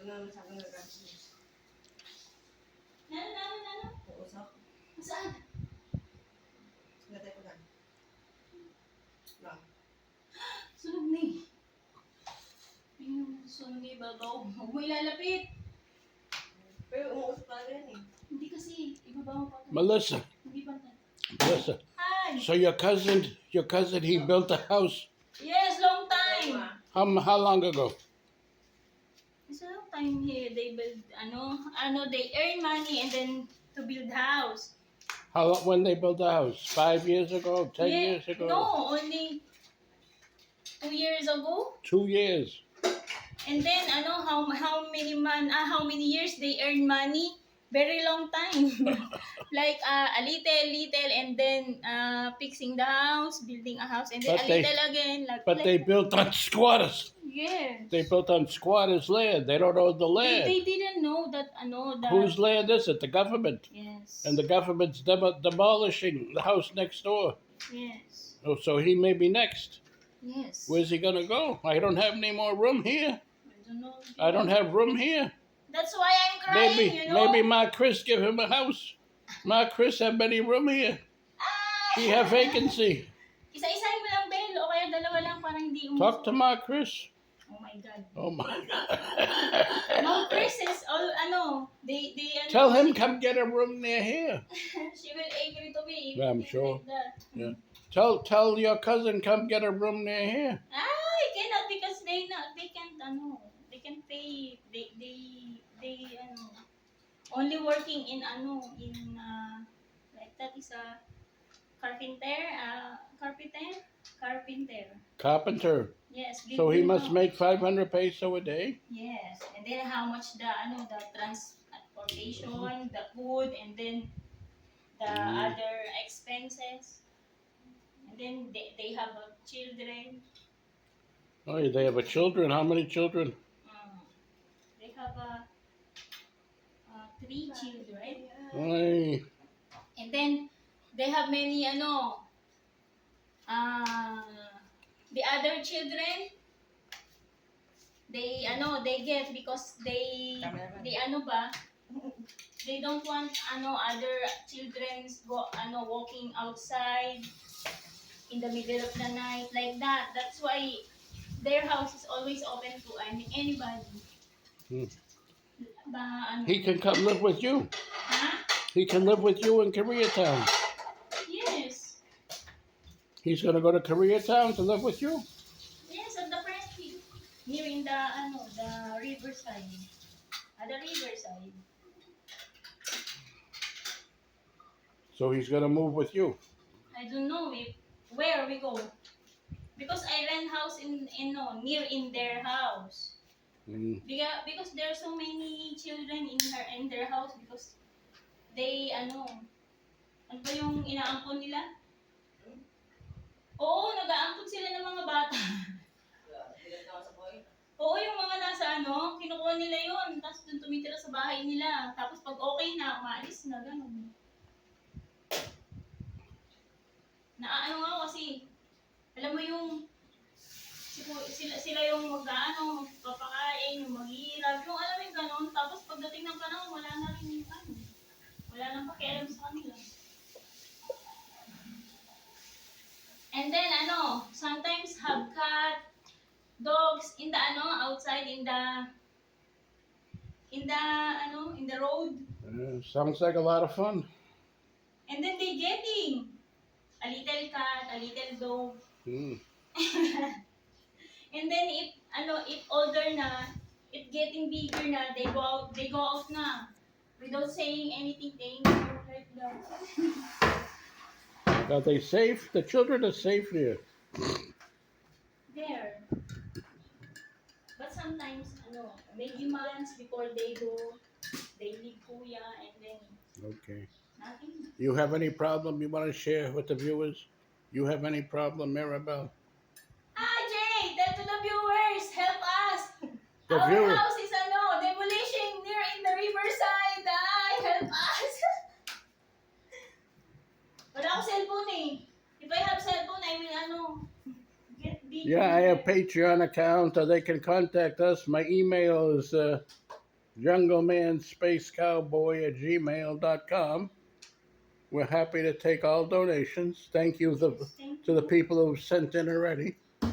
naman sa akin nag-asin. Nano? Uusap. Saan? Natay ko lang. Lang. Sunog na eh. Sunog na ibabaw. Huwag mo ilalapit. Pero umuusap talaga yan eh. Hindi kasi, ibabaw pa to. Melissa, Hindi pa to. Melissa. Hi! So your cousin, he built a house. Yes, long time! How long ago? It's a long time here. They build, they earn money and then to build house. When they built the house? 5 years ago? 10 Yeah, years ago? No, only 2 years ago. 2 years. And then, how many years they earn money? Very long time. Like a little, and then fixing the house, building a house, and then But a little again. But they built on squatters. Yeah. They built on squatters' land. They don't own the land. They didn't know that, that. Whose land is it? The government. Yes. And the government's demolishing the house next door. Yes. Oh, so he may be next. Yes. Where's he gonna go? I don't have any more room here. I don't know. I don't have room here. That's why I'm crying, Maybe Ma Chris give him a house. Ma Chris have any room here. She have vacancy. Isa-isahin mo lang, Bel, o kaya dalawa lang para hindi Talk to Ma Chris. Oh my God. Oh my God. Mom Chris is all, they Tell him come get a room near here. She will agree to me. Yeah, I'm sure. Like that. Yeah. Tell your cousin come get a room near here. I cannot because they can't, they can pay, they, only working in, like that is a carpenter. Yes. So he building must house. make 500 peso a day. Yes, and then how much the transportation, the food, and then the other expenses, and then they have children. Oh, they have a children. How many children? They have 3 children, Ay, and then they have many the other children. They get because they they don't want other children go walking outside in the middle of the night like that. That's why their house is always open to anybody. he can come live with you. Huh? He can live with you in Koreatown. Yes. He's gonna go to Koreatown to live with you. Yes, at the front near in the the riverside. At the riverside. So he's gonna move with you. I don't know where we go. Because I rent house in near in their house. Because there are so many children in their house because they ano ba yung inaampon nila? Oo, nag-aampon sila ng mga bata. Oo, yung mga nasa kinukuha nila yun. Tapos dun tumitira sa bahay nila. Tapos pag okay na, umaalis na, gano'n. Nga kasi, alam mo yung, sila yung magpapakain, yung maghihirap, yung alam mo yung gano'n. Tapos pagdating ng panahon, wala na rin yung wala nang pakialam sa kanila. And then sometimes have cat, dogs in the outside in the road. Sounds like a lot of fun. And then they getting a little cat, a little dog. And then if older na, it getting bigger na, they go out na without saying anything. They like that. Are they safe? The children are safe here. There. But sometimes, maybe months before they go, they leave kuya and then Okay. nothing. You have any problem you want to share with the viewers? You have any problem, Maribel? Jay, tell to the viewers, help us. The Our viewers. house is demolition near in the riverside. Help us. Wala akong cellphone eh. If I have cellphone, I will get video. Yeah, I have Patreon account, or they can contact us. My email is junglemanspacecowboy@gmail.com. We're happy to take all donations. Thank you Thank to the you. people who've sent in already. For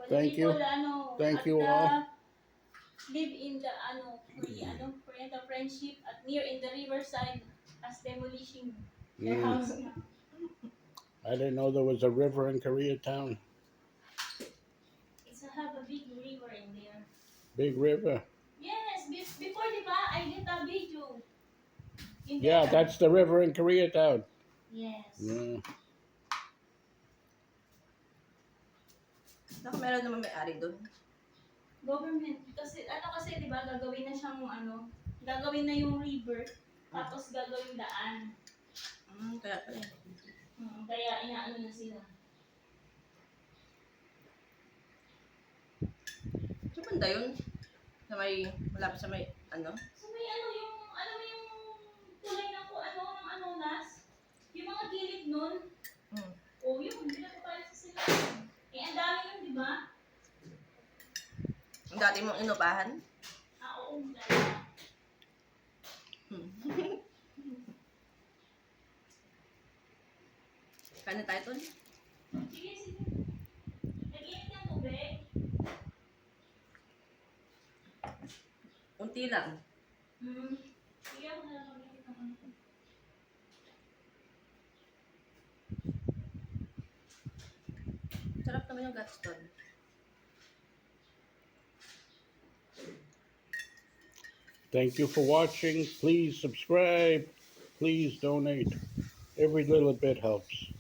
the Thank you. people, ano, Thank at you the, all. live in the Korea, the friendship at near in the riverside as demolishing their Mm. house now. I didn't know there was a river in Koreatown. It's have a big river in there. Big river. Yes, before diba, I get a video. In Yeah, there. that's the river in Koreatown. Yes. Yeah. Naku, meron naman may-ari doon. Government. Kasi, kasi diba, gagawin na siyang, gagawin na yung river, tapos gagawin daan. Kaya pala. Kaya inaano na sila. Sa banda yun? Sa may, malapit sa may, ano? So may yung, alam mo yung tulay ng nas? Yung mga gilid nun? Mm. O yun, pinapapayos sa sila. Ang dami yun, di ba? Ang dati mong inupahan? Oo, dahil. Kano tayo doon? Sige, sige. Nag-iinit ng tubig. Unti lang. Sige, ako na lang mag-iinit ng konti. Sarap naman yung guts doon. Thank you for watching. Please subscribe. Please donate. Every little bit helps.